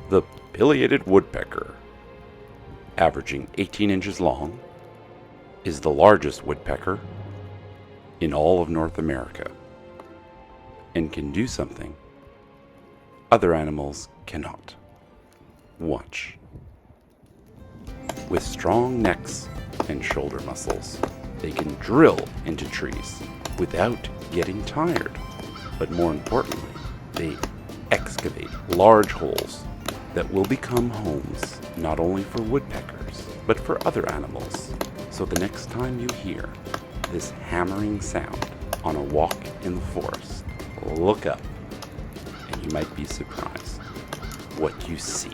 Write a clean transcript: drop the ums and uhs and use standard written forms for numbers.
The Pileated Woodpecker, averaging 18 inches long, is the largest woodpecker in all of North America and can do something other animals cannot. Watch. With strong necks and shoulder muscles, they can drill into trees without getting tired. But more importantly, they excavate large holes that will become homes not only for woodpeckers, but for other animals. So the next time you hear this hammering sound on a walk in the forest, look up and you might be surprised what you see.